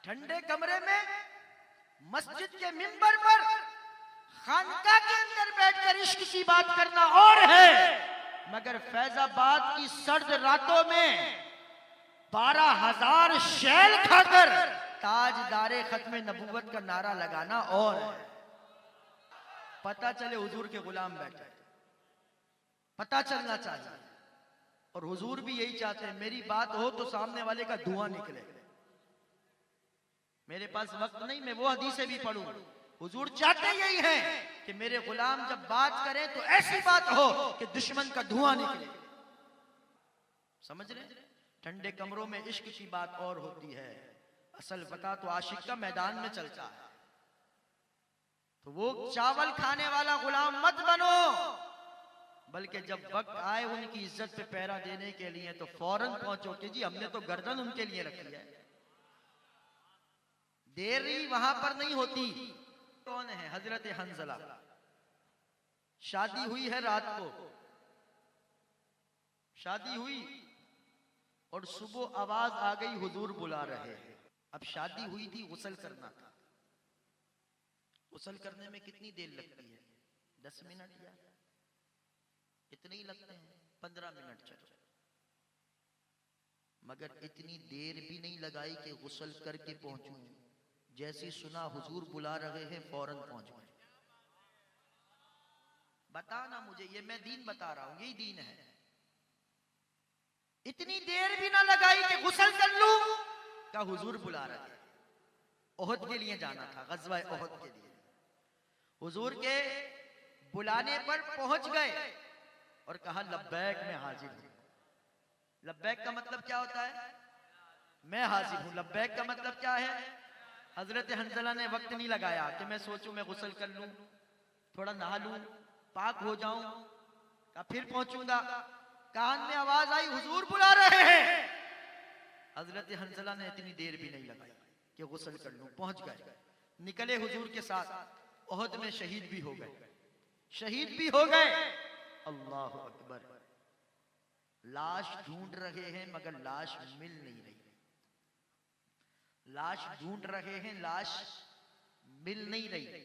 ठंडे कमरे में मस्जिद के मिंबर पर खानका के अंदर बैठकर इश्क की बात करना और है, मगर फैजाबाद की सर्द रातों में 12,000 शैल खाकर ताजदारे खत्म नबूवत का नारा लगाना और है। पता चले हुजूर के गुलाम बैठे, पता चलना चाहिए। और हुजूर भी यही चाहते हैं, मेरी बात हो तो सामने वाले का धुआं निकले। मेरे पास वक्त नहीं, मैं वो हदीसें भी पढ़ूं। हुजूर चाहते यही हैं कि मेरे गुलाम जब बात करें तो ऐसी बात हो कि दुश्मन का धुआं निकले। समझ रहे? ठंडे कमरों में इश्क की बात और होती है, असल पता तो आशिक का मैदान में चलता है। तो वो चावल खाने वाला गुलाम मत बनो, बल्कि जब वक्त आए उनकी इज्जत पे पहरा देने के लिए तो फौरन पहुंचो कि जी हमने तो गर्दन उनके लिए रखी है। देरी वहां पर नहीं होती। कौन है? हजरत हंजला। शादी हुई है रात को, शादी हुई और सुबह आवाज आ गई हुजूर बुला रहे हैं। अब शादी हुई थी, गुस्ल करना था। गुस्ल करने में कितनी देर लगती है? 10 मिनट या इतने ही लगते हैं, 15 मिनट चलो। मगर इतनी देर भी नहीं लगाई कि गुस्ल करके पहुंचूं। जैसी सुना हुजूर बुला रहे हैं, फौरन पहुंच गए। बताना मुझे, ये मैं दीन बता रहा हूं, यही दीन है। इतनी देर भी ना लगाई कि गुस्ल कर लूं, क्या हुजूर बुला रहे हैं। ओहद के लिए जाना था, गज़वा ओहद के लिए। हुजूर के बुलाने पर पहुंच गए और कहा लब्बैक मैं हाजिर हूं। लब्बैक का मतलब क्या होता है? मैं हाजिर हूं। लब्बैक का मतलब क्या है? हजरत हंजला ने वक्त नहीं लगाया कि मैं सोचूं मैं गुस्ल कर लूं, थोड़ा नहा लूं, पाक हो जाऊं, का फिर पहुंचूंगा। कान में आवाज आई हुजूर बुला रहे हैं। हजरत हंजला ने इतनी देर भी नहीं लगाई कि गुस्ल कर लूं, पहुंच गए। निकले हुजूर के साथ, ओहद में शहीद भी हो गए, शहीद भी हो गए। अल्लाह अकबर। लाश ढूंढ रहे हैं मगर लाश मिल नहीं रही। लाश ढूंढ रहे हैं, लाश मिल नहीं रही।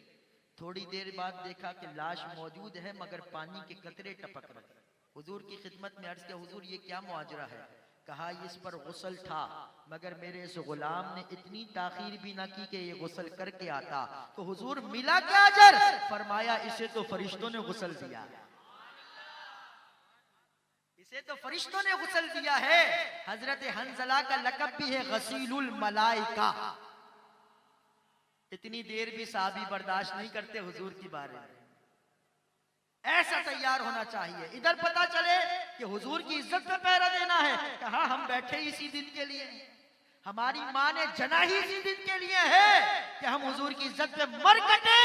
थोड़ी देर बाद देखा कि लाश मौजूद है मगर पानी के कतरे टपक रहे। हुजूर की खिदमत में अर्ज किया, हुजूर ये क्या मुआजरा है? कहा इस पर गुस्ल था, मगर मेरे इस गुलाम ने इतनी ताखीर भी ना की कि ये गुस्ल करके आता। तो हुजूर मिला क्या अजर? फरमाया इसे तो फरिश्तों ने गुस्ल दिया, इसे तो फरिश्तों ने गुस्ल दिया है। हजरत हंजला का लकब भी है गसीलुल मलाइका। इतनी देर भी साहबी बर्दाश्त नहीं करते हुजूर की बारे में। ऐसा तैयार होना चाहिए। इधर पता चले कि हुजूर की इज्जत पे पहरा देना है, कहा हम बैठे इसी दिन के लिए, हमारी माँ ने जना ही इसी दिन के लिए है कि हम हुजूर की इज्जत पे मर कटे।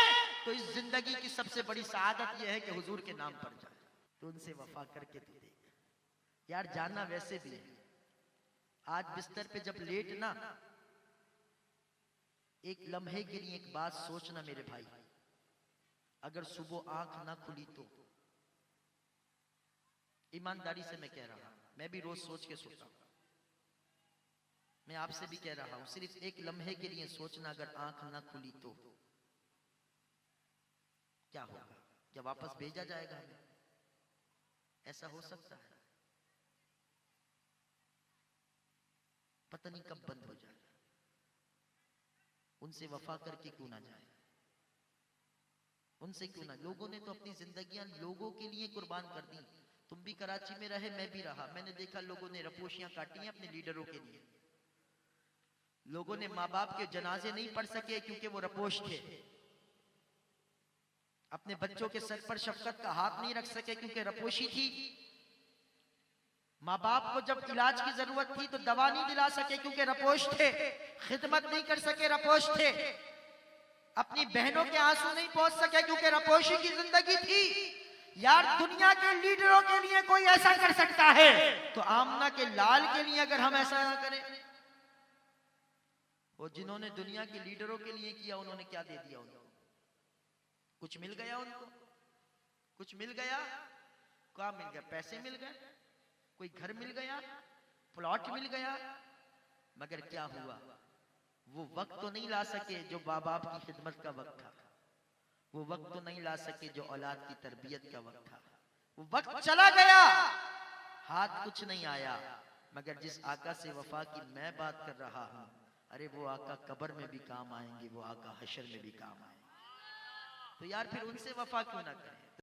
तो इस जिंदगी की सबसे बड़ी सआदत यह है कि हुजूर के नाम पर जाए। तो उनसे वफा करके तो देख यार, जाना वैसे भी है। आज बिस्तर पे जब लेट ना, एक लम्हे के लिए एक बात सोचना मेरे भाई, अगर सुबह आंख ना खुली तो, ईमानदारी से मैं कह रहा हूं, मैं भी रोज सोच के सोता हूं, मैं आपसे भी कह रहा हूं, सिर्फ एक लम्हे के लिए सोचना, अगर आंख ना खुली तो क्या होगा? क्या वापस भेजा जाएगा हमें? ऐसा हो सकता है? पता नहीं कब बंद हो जाए। उनसे वफा करके क्यों ना जाए, उनसे क्यों ना। लोगों ने तो अपनी जिंदगियां लोगों के लिए कुर्बान कर दी। तुम भी कराची में रहे, मैं भी रहा, मैंने देखा लोगों ने रपोशियां काटी हैं अपने लीडरों के लिए। लोगों ने माँ बाप के जनाजे नहीं पढ़ सके क्योंकि वो रपोश थे। अपने बच्चों के सर पर शफकत का हाथ नहीं रख सके क्योंकि रपोशी थी। माँ बाप को जब इलाज की जरूरत थी तो दवा नहीं दिला सके क्योंकि रपोश थे। खिदमत नहीं कर सके, रपोश थे। अपनी बहनों के आंसू नहीं पहुंच सके क्योंकि रपोशी की जिंदगी थी। यार, दुनिया के लीडरों के लिए कोई ऐसा कर सकता है तो आमना के लाल के लिए अगर हम ऐसा ना करें। वो जिन्होंने दुनिया के लीडरों के लिए किया, उन्होंने क्या दे दिया उनको? कुछ मिल गया उनको? कुछ मिल गया? क्या मिल गया? पैसे मिल गए, कोई घर मिल गया, प्लॉट मिल गया, मगर क्या हुआ? वो वक्त तो नहीं ला सके जो माँ बाप की खिदमत का वक्त था, वो वक्त तो नहीं ला सके जो औलाद की तरबियत का वक्त था। वो वक्त चला गया, हाथ कुछ नहीं आया, मगर जिस आका से वफा की मैं बात कर रहा हूं, अरे वो आका कब्र में भी काम आएंगे, वो आका हशर में भी काम आएंगे। तो यार फिर उनसे वफा क्यों ना करें।